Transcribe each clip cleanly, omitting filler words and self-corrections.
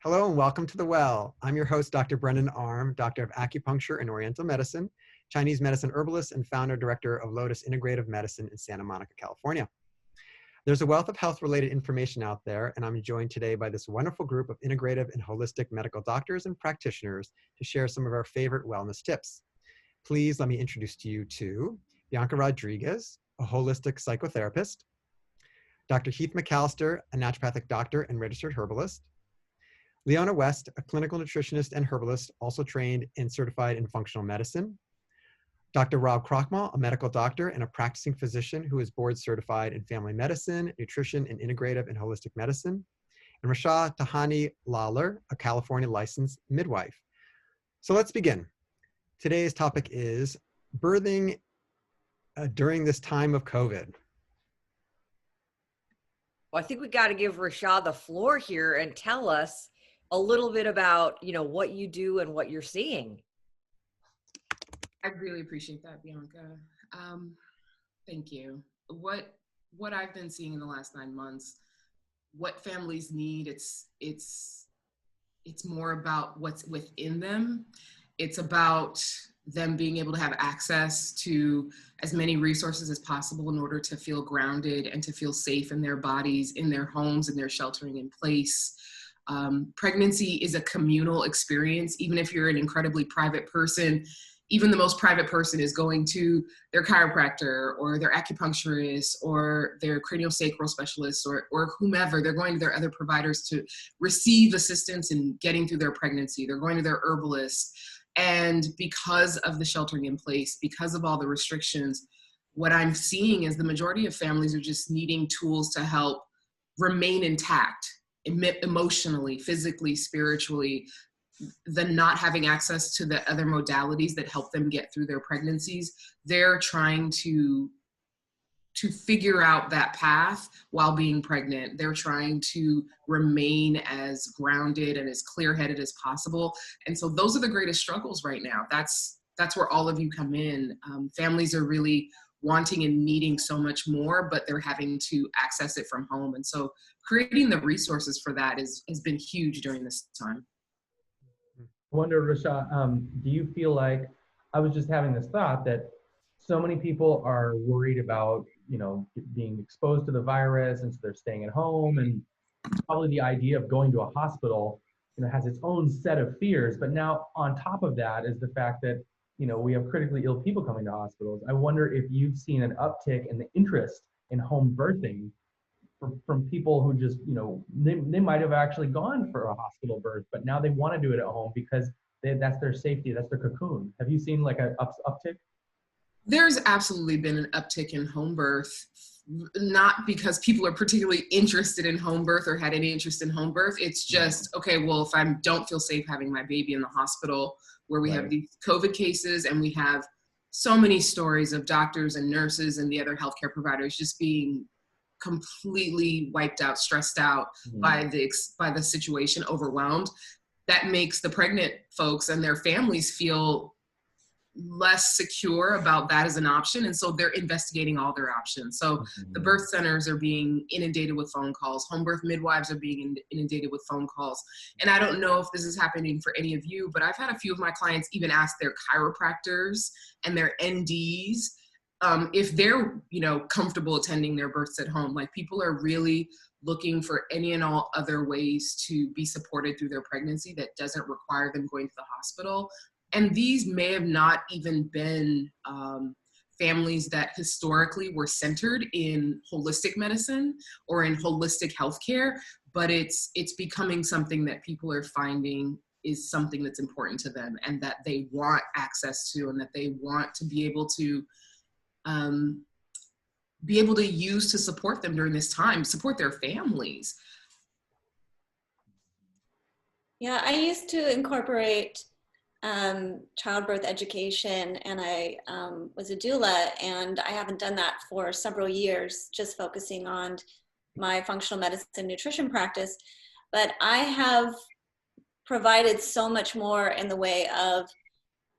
Hello and welcome to The Well. I'm your host, Dr. Brendan Arm, Doctor of Acupuncture and Oriental Medicine, Chinese medicine herbalist, and founder director of Lotus Integrative Medicine in Santa Monica, California. There's a wealth of health-related information out there, and I'm joined today by this wonderful group of integrative and holistic medical doctors and practitioners to share some of our favorite wellness tips. Please let me introduce to you to Bianca Rodriguez, a holistic psychotherapist, Dr. Heath McAllister, a naturopathic doctor and registered herbalist, Leona West, a clinical nutritionist and herbalist, also trained and certified in functional medicine. Dr. Rob Krochmal, a medical doctor and a practicing physician who is board certified in family medicine, nutrition, and integrative and holistic medicine. And Rasha Tahani Lawler, a California licensed midwife. So let's begin. Today's topic is birthing during this time of COVID. Well, I think we got to give Rasha the floor here and tell us a little bit about, what you do and what you're seeing. I really appreciate that, Bianca. Thank you. What I've been seeing in the last 9 months, what families need, it's more about what's within them. It's about them being able to have access to as many resources as possible in order to feel grounded and to feel safe in their bodies, in their homes, and their sheltering in place. Pregnancy is a communal experience. Even if you're an incredibly private person, even the most private person is going to their chiropractor or their acupuncturist or their craniosacral specialist or whomever. They're going to their other providers to receive assistance in getting through their pregnancy. They're going to their herbalist. And because of the sheltering in place, because of all the restrictions, what I'm seeing is the majority of families are just needing tools to help remain intact emotionally, physically, spiritually. The not having access to the other modalities that help them get through their pregnancies, they're trying to figure out that path while being pregnant. They're trying to remain as grounded and as clear-headed as possible. And so those are the greatest struggles right now. That's where all of you come in. Families are really wanting and needing so much more, but they're having to access it from home. And so creating the resources for that has been huge during this time. I wonder, Rasha, do you feel like, I was just having this thought that so many people are worried about, being exposed to the virus, and so they're staying at home, and probably the idea of going to a hospital, has its own set of fears. But now on top of that is the fact that, we have critically ill people coming to hospitals. I wonder if you've seen an uptick in the interest in home birthing from people who just, they might have actually gone for a hospital birth, but now they want to do it at home because that's their safety, that's their cocoon. Have you seen like an uptick? There's absolutely been an uptick in home birth, not because people are particularly interested in home birth or had any interest in home birth. It's just, okay, well, if I don't feel safe having my baby in the hospital where we have these COVID cases, and we have so many stories of doctors and nurses and the other healthcare providers just being completely wiped out, stressed out by the situation, overwhelmed, that makes the pregnant folks and their families feel less secure about that as an option. And so they're investigating all their options. So the birth centers are being inundated with phone calls. Home birth midwives are being inundated with phone calls. And I don't know if this is happening for any of you, but I've had a few of my clients even ask their chiropractors and their NDs if they're, comfortable attending their births at home. Like, people are really looking for any and all other ways to be supported through their pregnancy that doesn't require them going to the hospital. And these may have not even been families that historically were centered in holistic medicine or in holistic healthcare, but it's becoming something that people are finding is something that's important to them and that they want access to, and that they want to be able to use to support them during this time, support their families. Yeah, I used to incorporate childbirth education, and I was a doula, and I haven't done that for several years, just focusing on my functional medicine nutrition practice. But I have provided so much more in the way of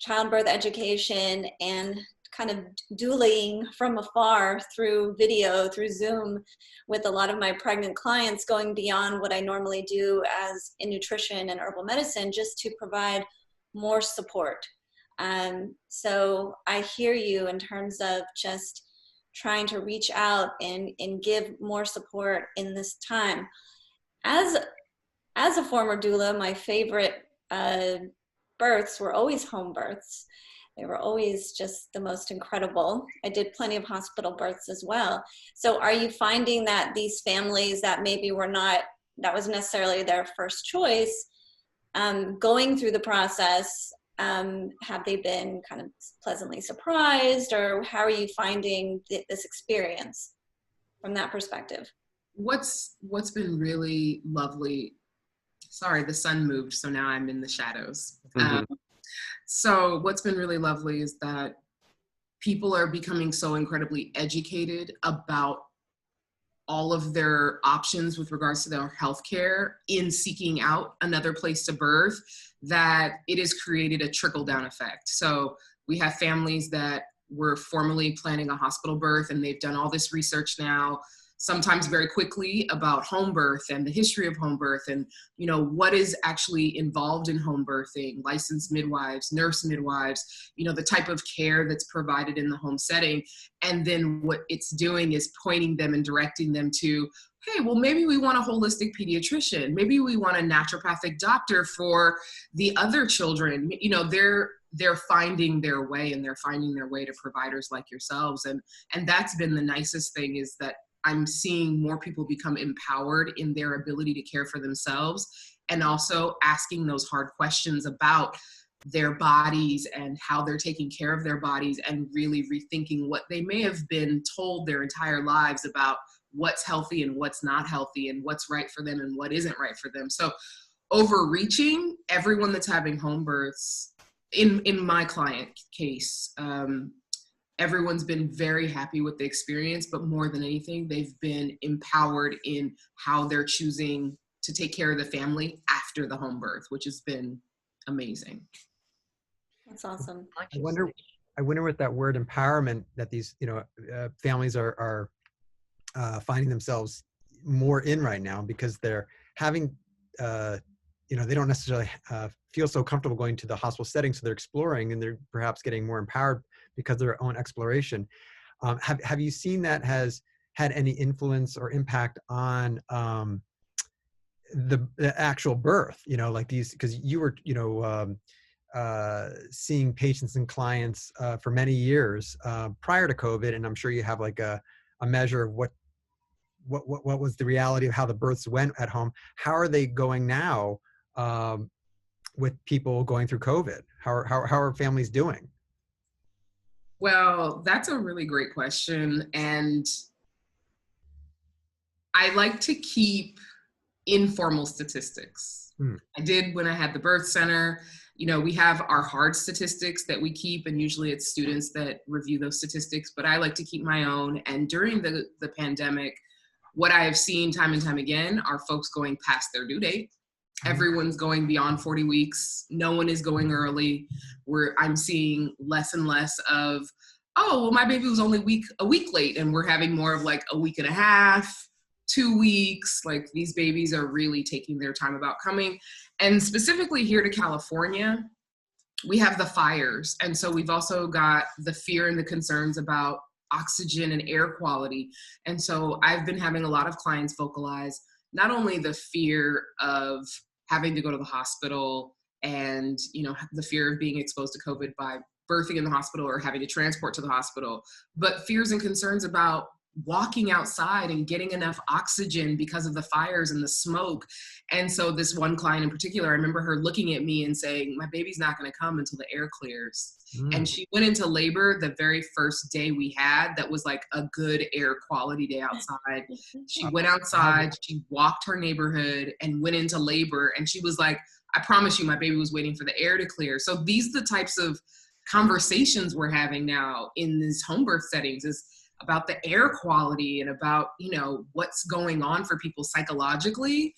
childbirth education and kind of doulaing from afar through video, through Zoom, with a lot of my pregnant clients, going beyond what I normally do as in nutrition and herbal medicine, just to provide more support. So I hear you in terms of just trying to reach out and give more support in this time. As a former doula, my favorite births were always home births. They were always just the most incredible. I did plenty of hospital births as well. So are you finding that these families that maybe were not, that was necessarily their first choice, going through the process, have they been kind of pleasantly surprised, or how are you finding this experience from that perspective? What's been really lovely, sorry, the sun moved, so now I'm in the shadows. So what's been really lovely is that people are becoming so incredibly educated about all of their options with regards to their healthcare in seeking out another place to birth, that it has created a trickle-down effect. So we have families that were formerly planning a hospital birth, and they've done all this research now, sometimes very quickly, about home birth and the history of home birth, and what is actually involved in home birthing, licensed midwives, nurse midwives, the type of care that's provided in the home setting. And then what it's doing is pointing them and directing them to, hey, well, maybe we want a holistic pediatrician, maybe we want a naturopathic doctor for the other children. They're finding their way, and they're finding their way to providers like yourselves. And that's been the nicest thing, is that I'm seeing more people become empowered in their ability to care for themselves, and also asking those hard questions about their bodies and how they're taking care of their bodies, and really rethinking what they may have been told their entire lives about what's healthy and what's not healthy, and what's right for them and what isn't right for them. So overreaching, everyone that's having home births, in my client case, everyone's been very happy with the experience, but more than anything, they've been empowered in how they're choosing to take care of the family after the home birth, which has been amazing. That's awesome. I wonder with that word empowerment that these, families are finding themselves more in right now, because they're having, they don't necessarily feel so comfortable going to the hospital setting, so they're exploring, and they're perhaps getting more empowered because of their own exploration. Have you seen that has had any influence or impact on the actual birth? Like these, because you were, seeing patients and clients for many years prior to COVID, and I'm sure you have like a measure of what was the reality of how the births went at home. How are they going now with people going through COVID? How are families doing? Well, that's a really great question. And I like to keep informal statistics. I did when I had the birth center. We have our hard statistics that we keep, and usually it's students that review those statistics, but I like to keep my own. And during the pandemic, what I have seen time and time again are folks going past their due date. Everyone's going beyond 40 weeks. No one is going early. I'm seeing less and less of, oh, well, my baby was only a week late, and we're having more of like a week and a half, 2 weeks. Like, these babies are really taking their time about coming. And specifically here to California, we have the fires. And so we've also got the fear and the concerns about oxygen and air quality. And so I've been having a lot of clients vocalize not only the fear of having to go to the hospital and, the fear of being exposed to COVID by birthing in the hospital or having to transport to the hospital, but fears and concerns about walking outside and getting enough oxygen because of the fires and the smoke. And so this one client in particular, I remember her looking at me and saying, my baby's not going to come until the air clears. And she went into labor the very first day we had that was like a good air quality day outside. She went outside, she walked her neighborhood and went into labor. And she was like, I promise you, my baby was waiting for the air to clear. So these are the types of conversations we're having now in these home birth settings, is about the air quality and about, what's going on for people psychologically.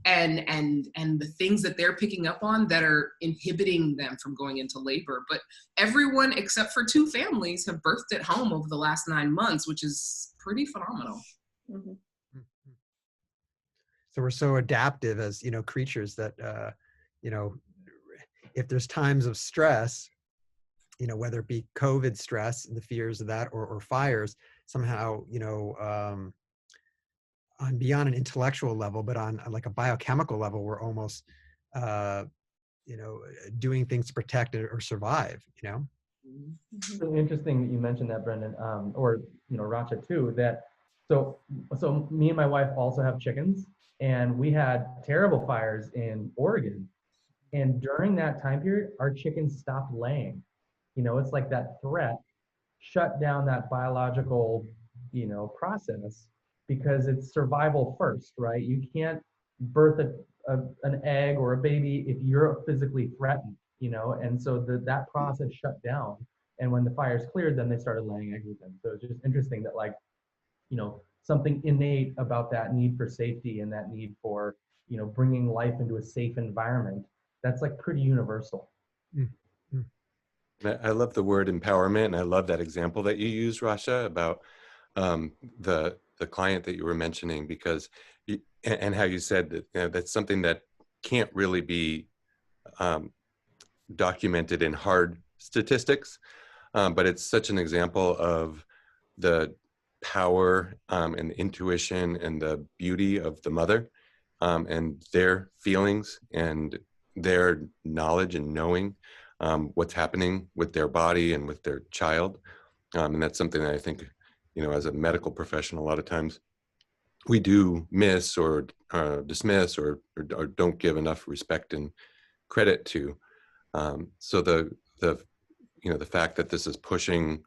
and the things that they're picking up on that are inhibiting them from going into labor. But everyone except for 2 families have birthed at home over the last 9 months, which is pretty phenomenal. Mm-hmm. So we're so adaptive as, you know, creatures that, you know, if there's times of stress, you know, whether it be COVID stress and the fears of that, or fires, somehow, you know, on beyond an intellectual level, but on like a biochemical level, we're almost, you know, doing things to protect or survive, you know? It's really interesting that you mentioned that, Brendan, or, you know, Racha too, that, so me and my wife also have chickens, and we had terrible fires in Oregon. And during that time period, our chickens stopped laying. You know, it's like that threat shut down that biological, you know, process, because it's survival first, right? You can't birth an egg or a baby if you're physically threatened, you know? And so that process shut down. And when the fires cleared, then they started laying eggs again. So it's just interesting that, like, you know, something innate about that need for safety and that need for, you know, bringing life into a safe environment, that's like pretty universal. Mm-hmm. I love the word empowerment, and I love that example that you used, Rasha, about the client that you were mentioning, because and how you said that, you know, that's something that can't really be documented in hard statistics, but it's such an example of the power and the intuition and the beauty of the mother, and their feelings and their knowledge and knowing what's happening with their body and with their child. And that's something that I think, you know, as a medical professional, a lot of times we do miss or dismiss or don't give enough respect and credit to. So the you know, the fact that this is pushing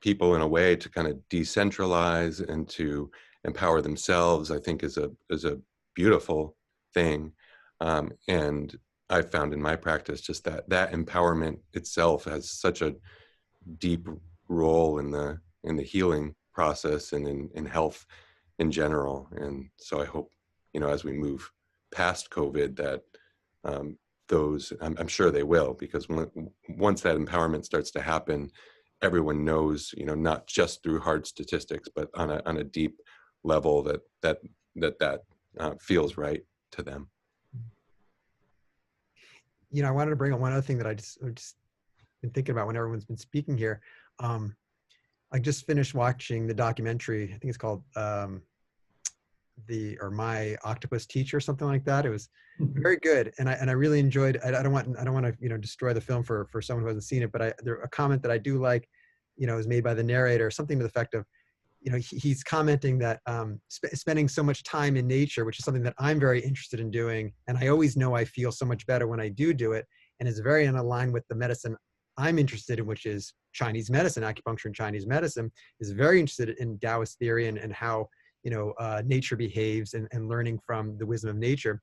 people in a way to kind of decentralize and to empower themselves, I think is a beautiful thing. And I've found in my practice just that empowerment itself has such a deep role in the healing process and in health in general. And so I hope, you know, as we move past COVID, that those, I'm sure they will, because once that empowerment starts to happen, everyone knows, you know, not just through hard statistics, but on a deep level that feels right to them. You know, I wanted to bring up one other thing that I just been thinking about when everyone's been speaking here. I just finished watching the documentary. I think it's called My Octopus Teacher, something like that. It was very good, and I really enjoyed. I don't want to, you know, destroy the film for someone who hasn't seen it, but there a comment that I do like, you know, is made by the narrator, something to the effect of, you know, he's commenting that spending so much time in nature, which is something that I'm very interested in doing, and I always know I feel so much better when I do it, and is very in line with the medicine I'm interested in, which is Chinese medicine. Acupuncture and Chinese medicine is very interested in Taoist theory and how, you know, nature behaves, and learning from the wisdom of nature.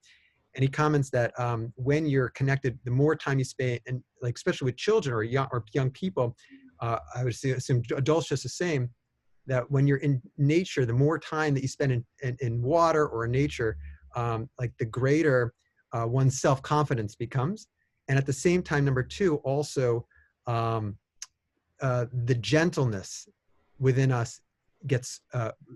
And he comments that when you're connected, the more time you spend, and like especially with children or young people, I would assume adults just the same, that when you're in nature, the more time that you spend in water or in nature, like the greater one's self-confidence becomes. And at the same time, number 2, also the gentleness within us gets,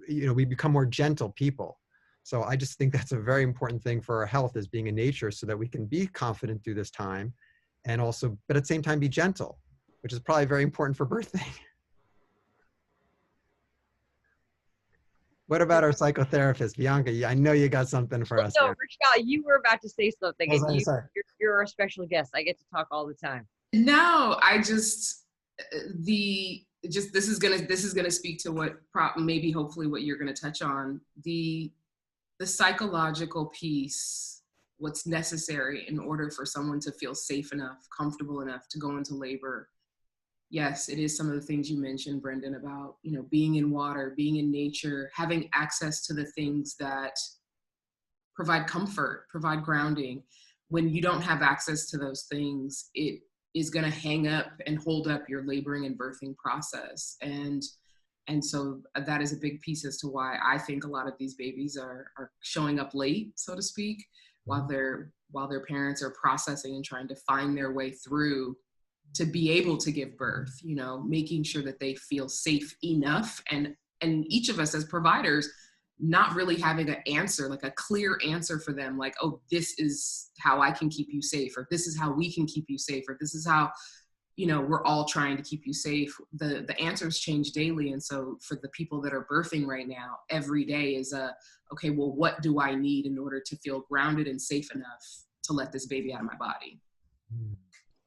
you know, we become more gentle people. So I just think that's a very important thing for our health, is being in nature, so that we can be confident through this time, and also, but at the same time, be gentle, which is probably very important for birthing. What about our psychotherapist, Bianca? I know you got something for us No, here. Rochelle, you were about to say something, Oh, and sorry. you're our special guest. I get to talk all the time. No, I just this is gonna speak to what maybe hopefully what you're gonna touch on, the psychological piece, what's necessary in order for someone to feel safe enough, comfortable enough to go into labor. Yes, it is some of the things you mentioned, Brendan, about, you know, being in water, being in nature, having access to the things that provide comfort, provide grounding. When you don't have access to those things, it is going to hang up and hold up your laboring and birthing process. And And so that is a big piece as to why I think a lot of these babies are showing up late, so to speak, while their parents are processing and trying to find their way through to be able to give birth, you know, making sure that they feel safe enough. And each of us as providers, not really having an answer, like a clear answer for them, like, oh, this is how I can keep you safe, or this is how we can keep you safe, or this is how, you know, we're all trying to keep you safe. The answers change daily. And so for the people that are birthing right now, every day is okay, well, what do I need in order to feel grounded and safe enough to let this baby out of my body?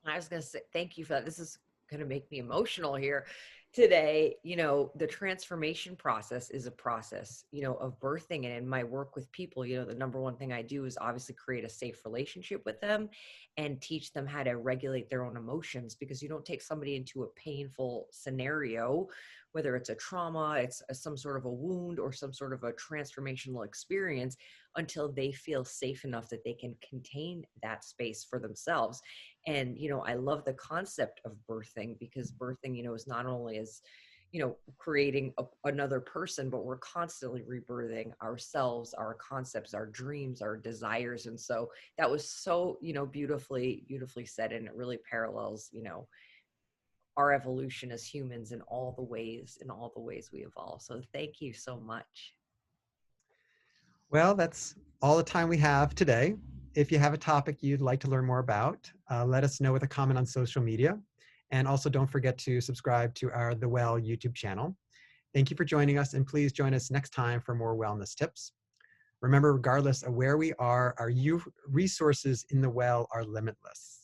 I was going to say, thank you for that. This is going to make me emotional here today. You know, the transformation process is a process, you know, of birthing. And in my work with people, you know, the number one thing I do is obviously create a safe relationship with them and teach them how to regulate their own emotions, because you don't take somebody into a painful scenario, whether it's a trauma, it's some sort of a wound or some sort of a transformational experience, until they feel safe enough that they can contain that space for themselves. And, you know, I love the concept of birthing, because birthing, you know, is not only as, you know, creating another person, but we're constantly rebirthing ourselves, our concepts, our dreams, our desires. And so that was so, you know, beautifully said. And it really parallels, you know, our evolution as humans in all the ways we evolve. So thank you so much. Well, that's all the time we have today. If you have a topic you'd like to learn more about, let us know with a comment on social media. And also don't forget to subscribe to our The Well YouTube channel. Thank you for joining us, and please join us next time for more wellness tips. Remember, regardless of where we are, our resources in the well are limitless.